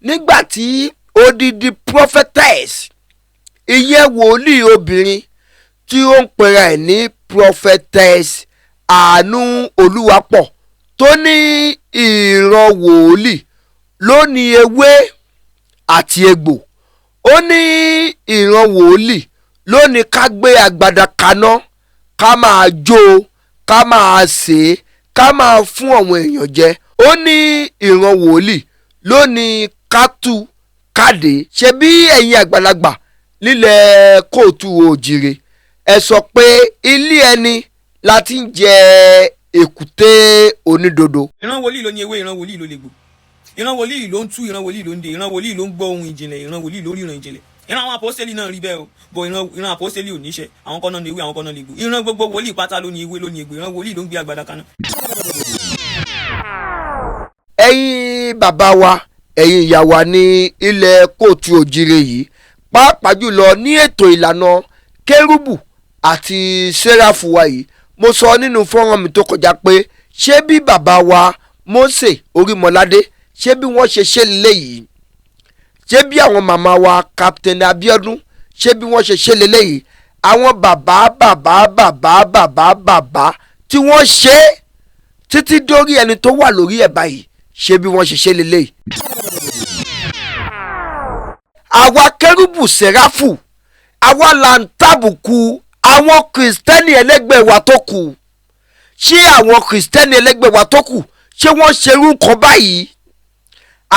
nígbà tí odidi prophetess ìyẹn wòlíì obìnrin tí ó ń pera ẹ̀ ní prophetess ANUOLUWA tó ní ìran wòlíì ló ní ewé àti egbò. Ó ní ìran wòlíì ló ní ká gbé agbada kaná ká máa jó ká máa sè ká máa fún àwọn èèyàn jẹ. Ó ní ìran wòlíì ló ní ká tú káde. Ṣe bí ẹ̀yin àgbàlagbà nílẹ̀ kóòtù òjìrè ẹ sọ pé ilé ẹni la ti ń jẹ èkúté onídodo. Ìran wòlíì ló ní ewé, ìran wòlíì ló légbò. Ìran wòlíì ló ń tú, ìran wòlíì ló ń dè, ìran wòlíì ló ń gbọ́ ohun ìjìnlẹ̀, ìran wòlíì ló ríran ìjìnlẹ̀. Ìran àwọn àpọ́sítélì náà rí bẹ́ẹ̀ o, bọ̀ ìran àpọ́sítélì ò níṣẹ́, àwọn kan náà ní ewé, àwọn kan náà légbò. Ìran gbogbo wòlíì pátá ló ní ewé, ló ní egbò, ìran wòlíì ló ń gbé agbada kaná. Ẹ̀yin bàbá wa, ẹ̀yin ìyá wa ní ilẹ̀ kóòtù òjìrè yìí, pàápàá jùlọ ní ètò ìlànà kérúbù àti séráfù wa yìí, mo sọ nínú fọ́nrán mi tó kọjá pé ṣé bí bàbá wa Mósè Orímọládé ṣé bí wọ́n ṣe lélẹ́yìí, ṣé bí àwọn màmá wa Captain Abiodun ṣé bí wọ́n ṣe lélẹ́yìí, àwọn bàbá tí wọ́n ṣe títí dórí ẹni tó wà lórí ẹ̀ báyìí ṣé bí wọ́n ṣe lélẹ́yìí. Àwa kérúbù séráfù àwa là ń tàbùkù àwọn kìrìsìtẹ́nì ẹlẹ́gbẹ́ wa tó kù. Ṣé àwọn kìrìsìtẹ́nì ẹlẹ́gbẹ́ wa tó kù ṣé wọ́n ṣerú nǹkan báyìí?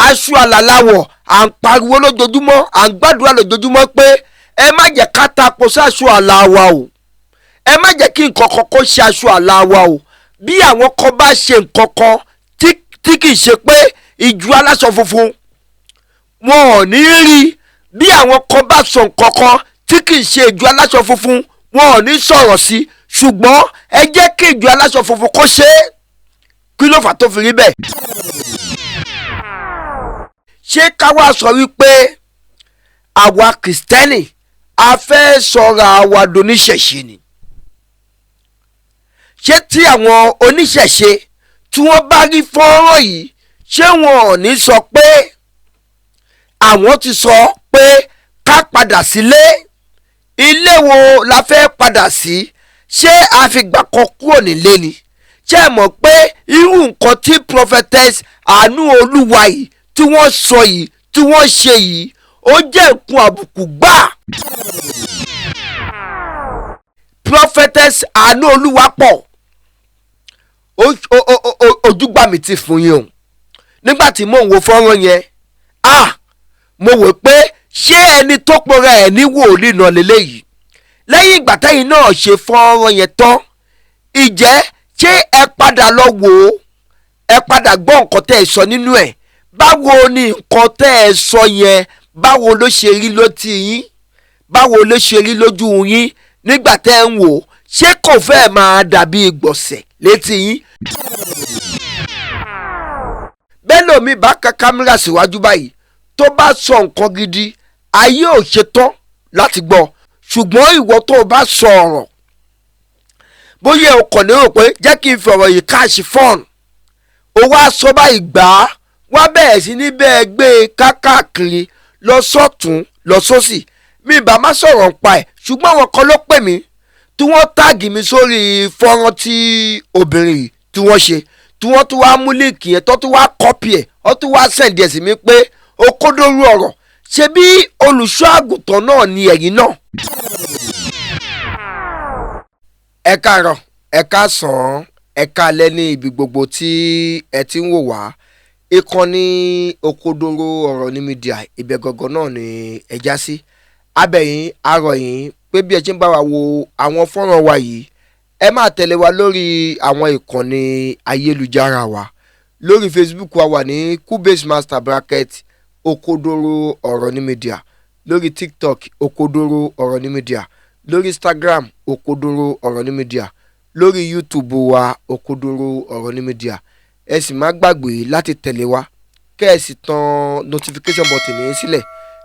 Aṣọ àlàláwọ̀ à ń pariwo lójoojúmọ́, à ń gbàdúrà lójoojúmọ́ pé ẹ má jẹ́ ká tapo sáṣọ àlà wa o, ẹ má jẹ́ kí nǹkan kan kó ṣe aṣọ àlà wa o. Bí àwọn kan bá ṣe nǹkan kan tí kì í ṣe pé ìjù aláṣọ funfun wọn ò ní rí, bí àwọn kan bá sọ nǹkan kan tí kì í ṣe ìjù aláṣọ funfun wọn ò ní sọ̀rọ̀ sí, ṣùgbọ́n ẹ jẹ́ kí ìjù aláṣọ funfun kó ṣe é. Kí ló fà tó fi rí bẹ́ẹ̀? Ṣé ká wá sọ wípé àwa kìrìsìtẹ́nì a fẹ́ sọ̀rọ̀ àwa doníṣẹ̀ṣe ni? Ṣé tí àwọn oníṣẹ̀ṣe tí wọ́n bá rí fọ́nrán yìí ṣé wọn ò ní sọ pé àwọn ti sọ pé ká padà sílé? Ilé wo la fẹ́ padà sí? Ṣé a fi gbà kan kúrò nílé ni? Ṣé ẹ mọ̀ pé irú nǹkan tí Prophetess ANUOLUWA yìí tí wọ́n sọ yìí tí wọ́n ṣe yìí ó jẹ́ nǹkan àbùkù gbà. Prophetess ANUOLUWA ojúgbà mi ti fún yín o. Nígbà tí mò ń wo fọ́nrán yẹn mo wò pé ṣé ẹni tó pera ẹ̀ ní wòlíì náà lélẹ́yìí? Lẹ́yìn ìgbà tẹ́yìn náà ṣe fọ́nrán yẹn tán, ìjẹ́ ṣé ẹ padà lọ wò ó, ẹ padà gbọ́ nǹkan tẹ́ ẹ sọ nínú ẹ̀? Báwo ni nǹkan tẹ́ ẹ sọ yẹn báwo ló ṣe rí lótí yín? Báwo ló ṣe rí lójú yín nígbà tẹ́ ẹ ń wò ó? Ṣé kò fẹ́ máa dàbí ìgbọ̀nsẹ̀ létí yín? Bẹ́ẹ̀ lómi bá ka kámẹ́rà síwájú báyìí tó bá sọ nǹkan gidi ayé ò ṣetán láti gbọ́, ṣùgbọ́n ìwọ tó o bá sọ ọ̀rọ̀ bóyá o kàn lérò pé jẹ́ kí n fi ọ̀rọ̀ yìí káàṣì fọ́ọ̀nù, o wá sọ báyìí gbà á, wá bẹ̀rẹ̀ sí ní bẹ́ẹ̀ gbé e káàkiri lọ sọ́tún lọ sósì. Mi ìbá má sọ̀rọ̀ ń pa ẹ̀, ṣùgbọ́n àwọn kan ló pè mí tí wọ́n táàgì mi sórí fọ́nrán tí obìnrin yìí tí wọ́n ṣe, tí wọ́n tún wá mú líǹkì yẹn tó tún wá kọ́pì ẹ̀, ó tún wá sẹ̀ǹdì ẹ̀ sí mi pé ó kódórú ọ̀rọ̀. Ṣé bí olùṣọ́ àgùntàn náà ni ẹ̀yin náà? Ẹ káàárọ̀, ẹ káàsán, ẹ káalẹ́ ní ibi gbogbo tí ẹ ti ń wò wá. Ìkànnì Òkodoro Ọ̀rọ̀ ní Mídíà, ibẹ̀ gangan náà ni ẹ já sí. Abẹ́yìn arọ̀ yín pé bí ẹ ti ń bá wa wo àwọn fọ́nrán wa yìí, ẹ máa tẹ̀lé wa lórí àwọn ìkànnì ayélujára wa. Lórí Facebook wa wà ní Cubase Master Bracket Òkodoro Ọ̀rọ̀ ní Mídíà, lórí TikTok Òkodoro Ọ̀rọ̀ ní Mídíà, lórí Instagram Òkodoro Ọ̀rọ̀ ní Mídíà, lórí YouTube wa Òkodoro Ọ̀rọ̀ ní Mídíà. Ẹ sì má gbàgbé láti tẹ̀lé wa, kẹ́ ẹ sì tan notification button yín sílẹ̀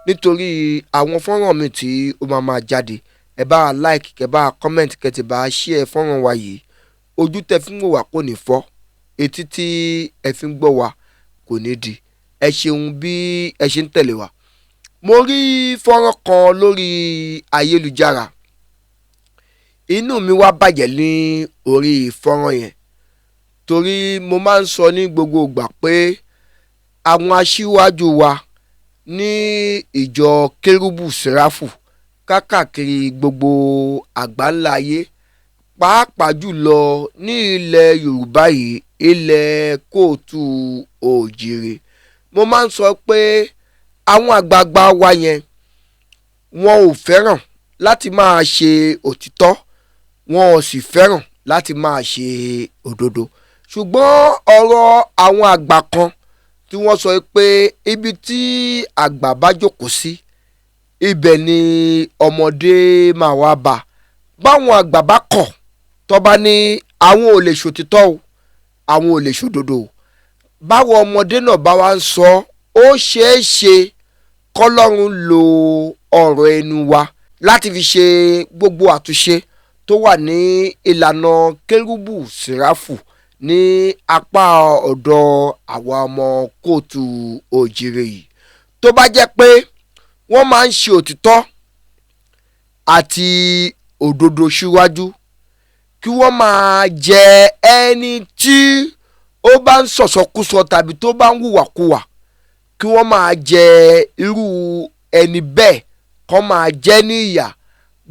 nítorí àwọn fọ́nrán mi tí ó máa jáde. Ẹ bá like, kẹ́ bá comment, kẹ́ ti bá share fọ́nrán wa yìí. Ojú tẹ́ fi ń wò wá kò ní fọ́, etí tí ẹ fi ń gbọ́ wa kò ní di. ẹ ṣeun bí ẹ ṣe ń tẹ̀lé wa. Mo rí fọ́nrán kan lórí ayélujára, inú mi wá bàjẹ́ ní orí fọ́nrán yẹn torí mo máa ń sọ ní gbogbo ìgbà pé àwọn aṣíwájú wa ní ìjọ kérúbù séráfù káàkiri gbogbo àgbáńlá ayé, pàápàá jùlọ ní ilẹ̀ Yorùbá yìí, ilẹ̀ kóòtù òjìrè, mo máa ń sọ pé àwọn àgbààgbà wa yẹn wọn ò fẹ́ràn láti máa ṣe òtítọ́, wọn ò sì fẹ́ràn láti máa ṣe òdodo. Ṣùgbọ́n ọ̀rọ̀ àwọn àgbà kan tí wọ́n sọ pé ibi tí àgbà bá jókòó sí, ibẹ̀ ni ọmọdé máa wá bá. Báwọn àgbà bá kọ̀ tó bá ní àwọn ò lè ṣòtítọ́ o, àwọn ò lè ṣòdodo o, báwọn ọmọdé náà bá wá ń sọ, ó ṣeé ṣe kọ́lọ́run lo ọ̀rọ̀ ẹnu wa láti fi ṣe gbogbo àtúnṣe tó wà ní ìlànà kérúbù séráfù ní apá ọ̀dọ̀ àwa ọmọ kóòtù òjìrè yìí. Tó bá jẹ́ pé wọ́n máa ń ṣe òtítọ́ àti òdodo síwájú, kí wọ́n máa jẹ ẹni tí ó bá ń sọ̀sọkúsọ tàbí tó bá ń hùwàkuwà, kí wọ́n máa jẹ irú ẹni bẹ́ẹ̀ kó máa jẹ ní ìyà.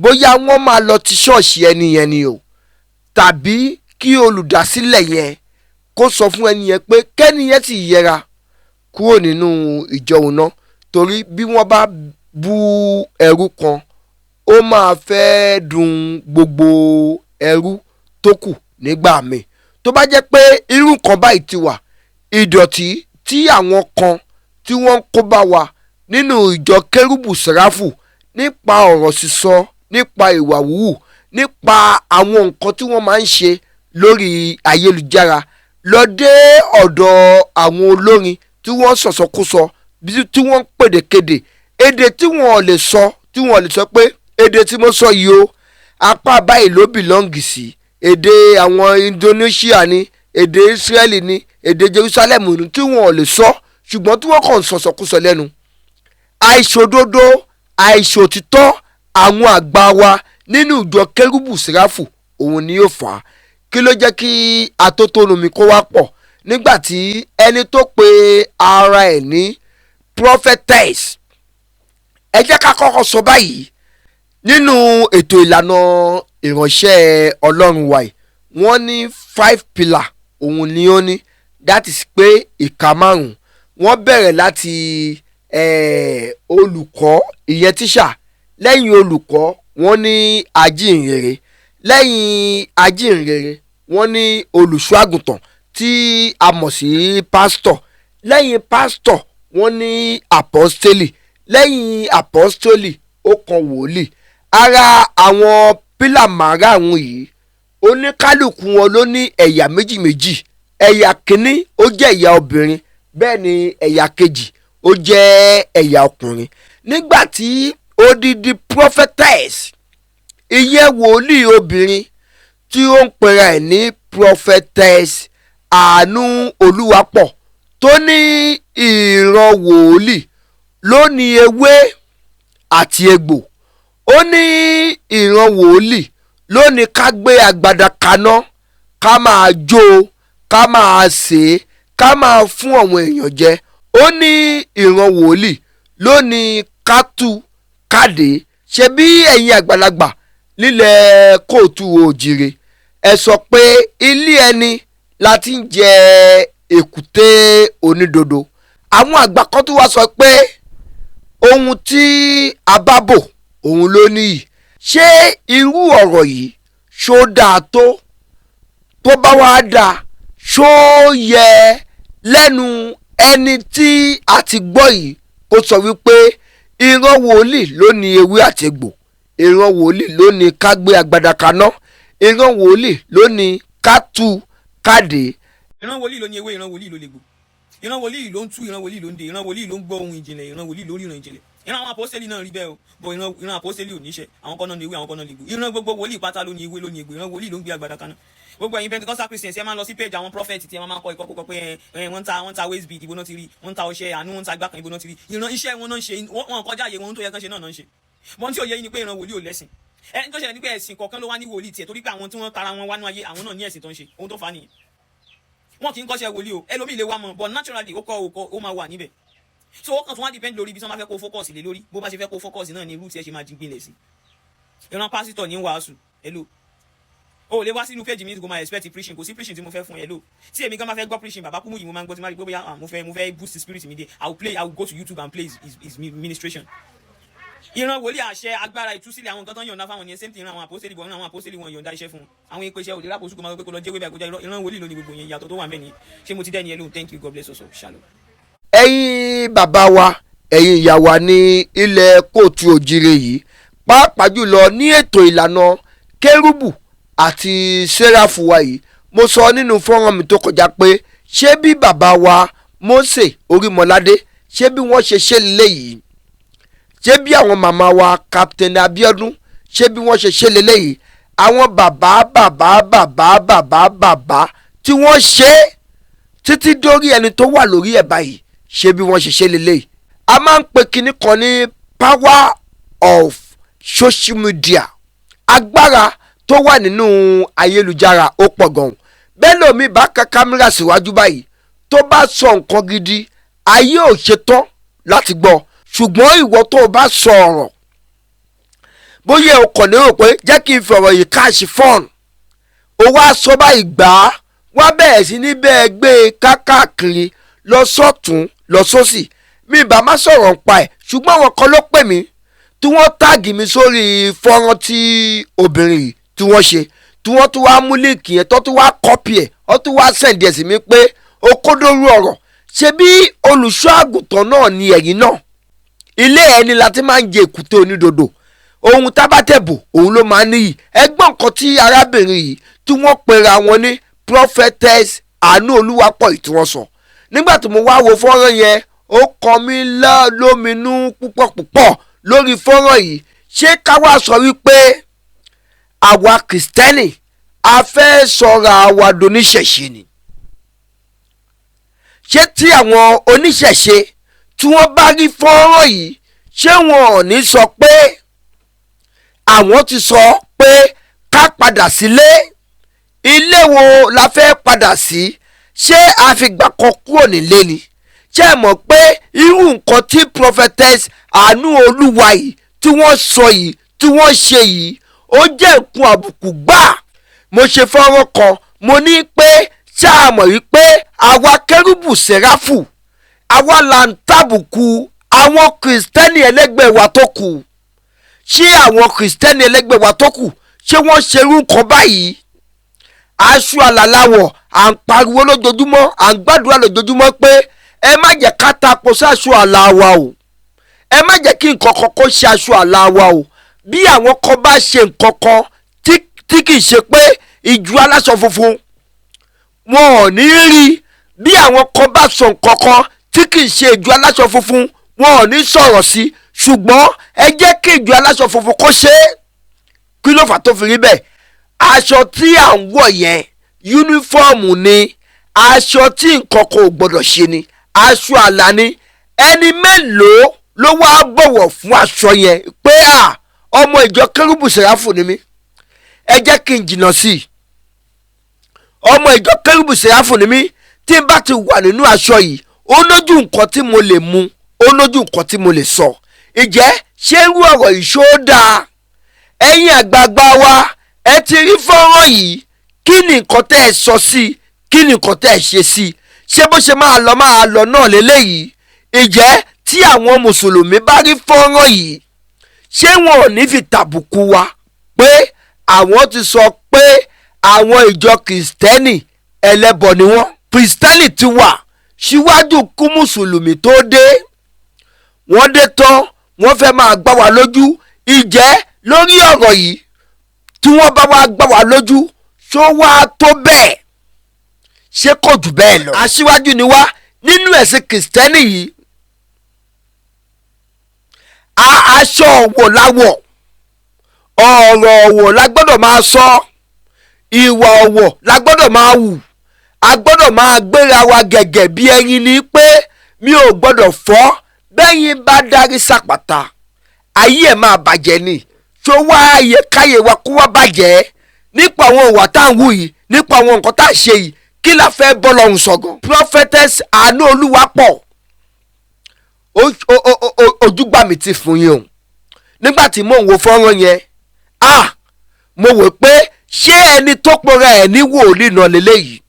Bóyá wọ́n máa lọ ti ṣọ́ọ̀ṣì ẹni yẹn ni o, tàbí kí olùdásílẹ̀ yẹn kó sọ fún ẹni yẹn pé kẹ́ni yẹn sì yẹra kúrò nínú ìjọ òun náà, torí bí wọ́n bá bu ẹrú kan, ó máa fẹ́ dùn gbogbo ẹrú tó kù nígbà míì. Tó bá jẹ́ pé irú kan báyìí ti wà, ìdọ̀tí tí àwọn kan tí wọ́n ń kó bá wa nínú ìjọ kérúbù séráfù nípa ọ̀rọ̀ sísọ, nípa ìwà wúwù, nípa àwọn nǹkan tí wọ́n máa ń ṣe lórí ayélujára, lọ dé ọ̀dọ̀ àwọn olórin tí wọ́n sọ̀sọkúsọ, tí wọ́n ń pèdèkedè, èdè tí wọ́n ò lè sọ, tí wọ́n ò lè sọ pé èdè tí mo sọ yìí o, apá báyìí ló bìlọ́ǹgì sí, èdè àwọn Indonesia ni, èdè Israeli ni, èdè Jerusalem ni, tí wọ́n ò lè sọ, ṣùgbọ́n tí wọ́n kàn ń sọ̀sọkúsọ lẹ́nu. Àìṣòdodo, àìṣòtítọ́ àwọn àgbà wa nínú ìjọ kérúbù séráfù, òun ni yóò fà á. Kí ló jẹ́ kí atótónu mi kó wá pọ̀ nígbà tí ẹni tó pe ara ẹ̀ ní Prophetess, ẹ jẹ́ ká kọ́kọ́ sọ báyìí, nínú ètò ìlànà ìránṣẹ́ Ọlọ́run wa yìí, wọ́n ní 5 pillar òun ni ó ní, that is pé ìka 5. Wọ́n bẹ̀rẹ̀ láti olùkọ́, ìyẹn tíṣà, lẹ́yìn olùkọ́ wọ́n ní ajínrere, lẹ́yìn ajínrere wọ́n ní olùṣọ́ àgùntàn tí a mọ̀ sí pásítọ̀, lẹ́yìn pásítọ̀ wọ́n ní àpọ́stélì, lẹ́yìn àpọ́stélì ó kan wòlíì. Ara àwọn pílà márààrún yìí, oníkálùkù wọn ló ní ẹ̀yà méjì méjì. Ẹ̀yà kìíní ó jẹ́ ẹ̀yà obìnrin, bẹ́ẹ̀ ni ẹ̀yà kejì ó jẹ́ ẹ̀yà ọkùnrin. Nígbà tí odidi prophetess, ìyẹn wòlíì obìnrin tí ó ń pera ẹ̀ ní Prophetess ANUOLUWA tó ní ìran wòlíì ló ní ewé àti egbò, ó ní ìran wòlíì ló ní ká gbé agbada kaná, ká máa jó, ká máa sè é, ká máa fún àwọn èèyàn jẹ, ó ní ìran wòlíì ló ní ká tú káde. Ṣe bí ẹ̀yin àgbàlagbà nílẹ̀ kóòtù òjìrè, ẹ sọ pé ilé ẹni la ti ń jẹ èkúté onídodo. Àwọn àgbà kan tó wá sọ pé ohun tí a bá bò òun ló níyì. Ṣé irú ọ̀rọ̀ yìí ṣó dáa tó bá wá dáa, ṣó yẹ lẹ́nu ẹni tí a ti gbọ́ yìí kó sọ wípé ìran wòlíì ló ní ewé àti egbò, ìran wòlíì ló ní ká gbé agbada kaná, ìran wòlíì ló ní ká tú káde. Ìran wòlíì ló ní ewé, ìran wòlíì ló lè gbò. Ìran wòlíì ló ń tú, ìran wòlíì ló ń dè, ìran wòlíì ló ń gbọ́ ohun ìjìnlẹ̀, ìran wòlíì ló ríran ìjìnlẹ̀. Ìran àwọn àpọ́sítélì náà rí bẹ́ẹ̀ o, bọ̀ ìran àpọ́sítélì ò níṣẹ́, àwọn kan náà ní ewé, àwọn kan náà lè gbò. Ìran gbogbo wòlíì pátá ló ní ewé, ló ní egbò, ìran wòlíì ló ń gbé agbada kaná. gbogbo ẹ̀yin Pentecostal Christians ẹ máa lọ sí page àwọn prophet tí ẹ máa kọ ìkọkúkọ pé wọ́n ta waist bead ìbò náà ti rí, wọ́n ta ọṣẹ àánú, wọ́n ta gbákan ìbò náà ti rí. ìran iṣẹ́ wọn náà ń ṣe, wọn kọjá àyè wọn tó yẹ kán ṣe náà ń ṣe. bọ́n tí ò yẹ yín ni pé ìran wòlíì ò lẹ́sìn. ẹni tó ṣẹlẹ̀ ní pé ẹ̀sìn kọ̀ọ̀kan ló wá ní wòlíì tiẹ̀, torí pé àwọn tí wọ́n tara wọn wánú ayé àwọn náà ní ẹ̀sìn tó ń ṣe, ohun tó fà á nìyẹn. wọn kì í kọ́ṣẹ́ wòlíì o, ẹlòmíì lè wá mọ̀ but naturally ó máa wà níbẹ̀. so ó kàn tún wá depend lórí ibi tí wọ́n bá fẹ́ kó focus lé lórí, bó bá ṣe fẹ́ kó focus náà ni irú tí ẹ ṣe máa jìngbìnlẹ̀ sí. ìran pásítọ̀ ní wàásù hello, o lè wá sínú page mi kó máa expect preaching, kò sí preaching tí mo fẹ́ fún hello. tí èmi gan máa fẹ́ gbọ́ preaching bàbá Kúmúyì mo máa ń gbọ́ tí máa rí pé bóyá mo fẹ́ boost spirit mi dé, I will go to YouTube and play his ministration. ìran wòlíì àṣẹ agbára ìtúsílẹ̀ àwọn nǹkan tó ń yọ̀ǹda fáwọn yẹn, same thing ìran àwọn àpọ́sítélì bọ̀, àwọn àpọ́sítélì wọn yọ̀ǹda iṣẹ́ fún wọn. àwọn èpè iṣẹ́ òde lápòsù kò máa gbé kó lọ jẹ́ wébẹ̀ àkójá, ìran wòlíì ló ní gbogbo yẹn, ìyàtọ̀ tó wà mẹ́ni. ṣé mo ti dẹ́ni hello, thank you, God bless us all, shalom. ẹ̀yin bàbá wa, ẹ̀yin ìyá wa ní ilẹ̀ kóòtù òjìrè yìí, pàápàá jùlọ ní ètò ìlànà kérúbù àti séráfù wa yìí, mo sọ nínú fọ́nrán mi tó kọjá pé ṣé bí bàbá wa Mósè Orímọládé ṣé bí wọ́n ṣe lélẹ́yìí, ṣé bí àwọn màmá wa Captain Abíọ́dún ṣé bí wọ́n ṣe lélẹ́yìí, àwọn bàbá tí wọ́n ṣe títí dórí ẹni tó wà lórí ẹ̀ báyìí ṣé bí wọ́n ṣe lélẹ́yìí. a máa ń pe kinní kan ní power of social media, agbára tó wà nínú ayélujára ó pọ̀ gan-an. bẹ́ẹ̀ lómi bá ka kámẹ́rà síwájú báyìí tó bá sọ nǹkan gidi ayé ò ṣetán láti gbọ́, ṣùgbọ́n ìwọ tó o bá sọ ọ̀rọ̀ bóyá o kàn lérò pé jẹ́ kí n fi ọ̀rọ̀ yìí káàṣì fọ́ọ̀nù, o wá sọ báyìí gbà á, wá bẹ̀rẹ̀ sí ní bẹ́ẹ̀ gbé e káàkiri lọ sọ́tún lọ sósì. mi ìbá má sọ̀rọ̀ ń pa ẹ̀, ṣùgbọ́n àwọn kan ló pè mí tí wọ́n táàgì mi sórí fọ́nrán tí obìnrin yìí tí wọ́n ṣe, tí wọ́n tún wá mú líǹkì yẹn tó tún wá kọ́pì ẹ̀, ó tún wá sẹ̀ǹdì ẹ̀ sí mi pé ó kódórú ọ̀rọ̀. ṣe bí olùṣọ́ àgùntàn náà ni ẹ̀yin náà, ilé ẹni láti máa ń jẹ èkúté onídodo, ohun tábàtẹ̀bù òun ló máa ń níyì. ẹgbọ́n nǹkan tí arábìnrin yìí tí wọ́n pera wọn ní Prophetess ANUOLUWA tí wọ́n sọ. nígbà tí mo wá wo fọ́nrán yẹn ó kọ mí lóminú púpọ̀ lórí fọ́nrán yìí. ṣé ká wá sọ wípé àwa Kìrìsìtẹ́nì a fẹ́ sọ̀rọ̀ àwa doníṣẹ̀ṣe ni? ṣé tí àwọn oníṣẹ̀ṣe tí wọ́n bá rí fọ́nrán yìí ṣé wọn ò ní sọ pé àwọn ti sọ pé ká padà sílé? ilé wo la fẹ́ padà sí? ṣé àfìgbà kan kúrò nílé ni? ṣé ẹ mọ̀ pé irú nǹkan tí Prophetess ANUOLUWA yìí tí wọ́n sọ yìí tí wọ́n ṣe yìí ó jẹ́ nǹkan àbùkù gbáà. mo ṣe fọ́nrán kan mo ní pé ṣáà mọ̀ wípé àwa kérúbù séráfù àwa là ń tàbùkù àwọn Kìrìsìtẹ́nì ẹlẹ́gbẹ́ wa tó kù. ṣé àwọn Kìrìsìtẹ́nì ẹlẹ́gbẹ́ wa tó kù ṣé wọ́n ṣerú nǹkan báyìí? aṣọ àlàláwọ̀ à ń pariwo lójoojúmọ́, à ń gbàdúrà lójoojúmọ́ pé ẹ má jẹ́ ká tapo sáṣọ àlà wa o, ẹ má jẹ́ kí nǹkan kan kó ṣe aṣọ àlà wa o. bí àwọn kan bá ṣe nǹkan kan tí kì í ṣe pé ìjù aláṣọ funfun wọn ò ní rí, bí àwọn kan bá sọ nǹkan kan tí kì í ṣe ìjù aláṣọ funfun wọn ò ní sọ̀rọ̀ sí, ṣùgbọ́n ẹ jẹ́ kí ìjù aláṣọ funfun kó ṣe é. kí ló fà tó fi rí bẹ́ẹ̀? aṣọ tí à ń wọ̀ yẹn yúnífọ́ọ̀mù ni, aṣọ tí nǹkan kan ò gbọ́dọ̀ ṣe ni, aṣọ àlà ni. ẹni mélòó ló wá bọ̀wọ̀ fún aṣọ yẹn pé ọmọ ìjọ kérúbù séráfù ni mí, ẹ jẹ́ kí n jìnnà sí i. ọmọ ìjọ kérúbù séráfù ni mí, tí n bá ti wà nínú aṣọ yìí ó lójú nǹkan tí mo lè mu, ó lójú nǹkan tí mo lè sọ. ìjẹ́ ṣé irú ọ̀rọ̀ ìṣó dáa? ẹ̀yin àgbààgbà wa ẹ ti rí fọ́nrán yìí, kí ni nǹkan tẹ́ ẹ sọ sí i? kí ni nǹkan tẹ́ ẹ ṣe sí i? ṣé bó ṣe máa lọ náà lélẹ́yìí? ìjẹ́ tí àwọn mùsùlùmí bá rí fọ́nrán yìí ṣé wọn ò ní fi tàbùkù wa pé àwọn ti sọ pé àwọn ìjọ Kìrìsìtẹ́nì ẹlẹ́bọ ni wọ́n? Kìrìsìtẹ́nì ti wà síwájú kú mùsùlùmí tó dé, wọ́n dé tán wọ́n fẹ́ máa gbá wa lójú. ìjẹ́ lórí ọ̀rọ̀ yìí tí wọ́n bá wá gbá wa lójú ṣó wá tó bẹ́ẹ̀? ṣé kò jù bẹ́ẹ̀ lọ? aṣíwájú ni wá nínú ẹ̀sìn Kìrìsìtẹ́nì yìí. aṣọ ọ̀wọ̀ láwọ̀, ọ̀rọ̀ ọ̀wọ̀ la gbọ́dọ̀ máa sọ. ìwà ọ̀wọ̀ la gbọ́dọ̀ máa wù. A gbọ́dọ̀ máa gbéra wa gẹ́gẹ́ bí ẹyin ni pé mi ò gbọ́dọ̀ fọ́ bẹ́yìn bá darí sàpàtà ayé ẹ̀ máa bàjẹ́ ni. Tó wá ayé káyé wa kó wá bàjẹ́ nípa àwọn ìwà tá à ń wù yìí, nípa àwọn nǹkan tá à ń ṣe yìí, kí la fẹ́ bọ́ lọ́hùn sọ̀gàn. Prophetess ANUOLUWA pọ̀ ojúgbà mi ti fún yín o. Nígbà tí mò ń wo fọ́nrán yẹn, mo wò pé ṣé ẹni tó pera ẹ̀ ní wòlíì náà lélẹ́yìí.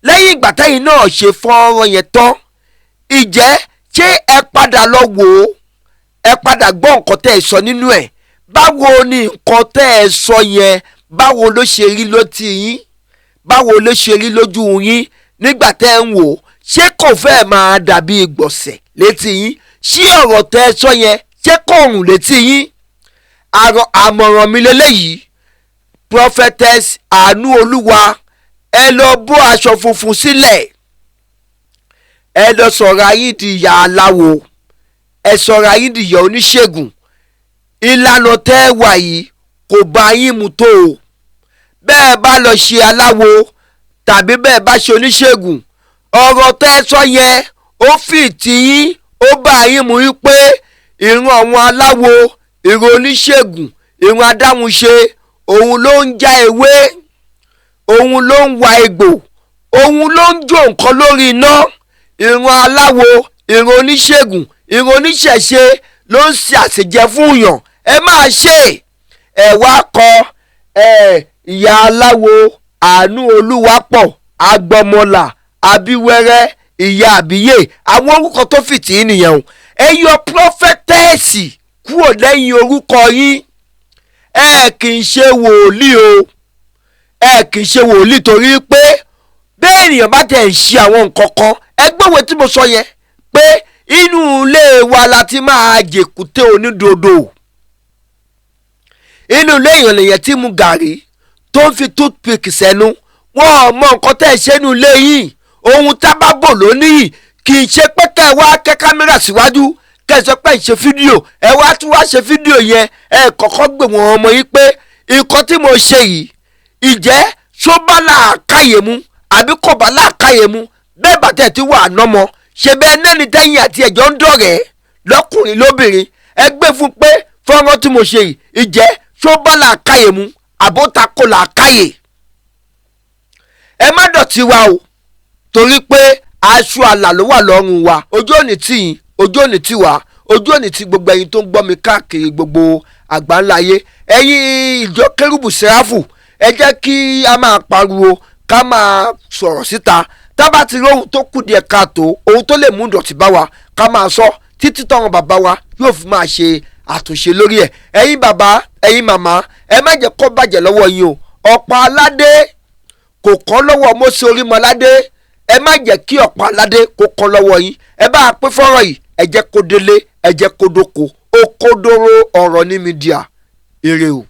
Lẹ́yìn ìgbà tẹ́yìn náà ṣe fọ́nrán yẹn tán, ìjẹ́ ṣé ẹ padà lọ wò ó, ẹ padà gbọ́ nǹkan tẹ́ ẹ sọ nínú ẹ̀. Báwo ni nǹkan tẹ́ ẹ sọ yẹn, báwo ló ṣe rí lótí yín, báwo ló ṣe rí lójú yín nígbà tẹ́ ẹ ń wò ó? Ṣé kò fẹ́ máa dàbí ìgbọ̀nsẹ̀ létí yín? Ṣé ọ̀rọ̀ tẹ́ ẹ sọ yẹn ṣé kò rùn létí yín? Àmọ̀ràn mi lélẹ́yìí, Prophetess ANUOLUWA, ẹ lọ bó aṣọ funfun sílẹ̀, ẹ lọ sọ̀rọ̀ ayé di ìyá aláwo, ẹ sọ̀rọ̀ ayé di ìyá oníṣègùn. Ìlànà tẹ́ ẹ wà yìí kò bá yín mu tó o. Bẹ́ẹ̀ bá lọ ṣe aláwo tàbí bẹ́ẹ̀ bá ṣe oníṣègùn, ọ̀rọ̀ tẹ́ ẹ sọ yẹn ó fi tì yín, ó bá yín mu wípé ìran àwọn aláwo, ìran oníṣègùn, ìran adáhunṣe, òun ló ń já ewé, òun ló ń wa egbò, òun ló ń jó nǹkan lórí iná. Ìran aláwo, ìran oníṣègùn, ìran oníṣẹ̀ṣe ló ń ṣe àṣejẹ fún yàn. Ẹ máa ṣe ẹ wá kọ ìyá aláwo ANUOLUWA pọ̀, agbọmọlà, abíwẹ́rẹ́, ìyá àbíyè, àwọn orúkọ tó fìtì í nìyẹn o. Ẹ yọ Prophetess kúrò lẹ́yìn orúkọ yín. Ẹ kì í ṣe wòlíì o, ẹ kì í ṣe wòlíì torí pé bẹ́ẹ̀ ènìyàn bá tẹ̀ ń ṣe àwọn nǹkan kan, ẹ gbọ́wé tí mo sọ yẹn pé inú ilé wa la ti máa jèkúté onídodo. Inú ilé èèyàn lèyàn tí mu gàrí tó ń fi toothpick sẹ́nu. Wọ́n ò mọ nǹkan tẹ́ ẹ ṣe nínú ilé yìí. Ohun tá bá bò lónìí kì í ṣe pé kẹ́ ẹ wá kẹ́ kámẹ́rà síwájú kẹ́ ẹ sọ pé ẹ ṣe fídíò, ẹ wá tún wá ṣe fídíò yẹn, ẹ kọ́kọ́ gbé wọn ọmọ yìí pé nǹkan tí mo ṣe yìí ìjẹ́ ṣó bá làákàyè mu àbí kò bá làákàyè mu. Bẹ́ẹ̀ bàtẹ́ ti wà nọ́mọ ṣe bẹ́ẹ̀ nẹ́ni tẹ́yìn àti ẹ̀jọ́ ń dọ̀rẹ́ lọ́kùnrin lóbìnrin. Ẹ gbé fún pé fọ́nrán tí mo ṣe yìí ìjẹ́ ṣó bá làákàyè mu àbóta kò làákàyè. Ẹ má dọ̀tí wa o torí pé aṣọ àlà ló wà lọ́rùn wa. Ojú òní tì yín, ojú òní tì wá, ojú òní tì gbogbo ẹ̀yin tó ń gbọ́ mi káàkiri gbogbo àgbáńláyé. Ẹ̀yin ìjọ Kérúbù Séráfù, ẹ jẹ́ kí a máa pariwo, ká máa sọ̀rọ̀ síta. Tá bá ti rí ohun tó kù díẹ̀ káàtó, ohun tó lè mú ìdọ̀tí bá wa, ká máa sọ títí táwọn bàbá wa yóò fi máa ṣe àtúnṣe lórí ẹ̀. Ẹ̀yin bàbá, ẹ̀yin màmá, ẹ má jẹ́ kó bàjẹ́ lọ́wọ́ yín o. Ọ̀pá aládé kò kán lọ́wọ́ Mósè Orímọládé. Ẹ má jẹ́ kí ọ̀pá aládé kó kán lọ́wọ́ yín. Ẹ bá a pín fọ́nrán yìí, ẹ jẹ́ kó délé, ẹ jẹ́ kó dóko. Òkodoro ọ̀rọ̀ ní mídíà. Ire o.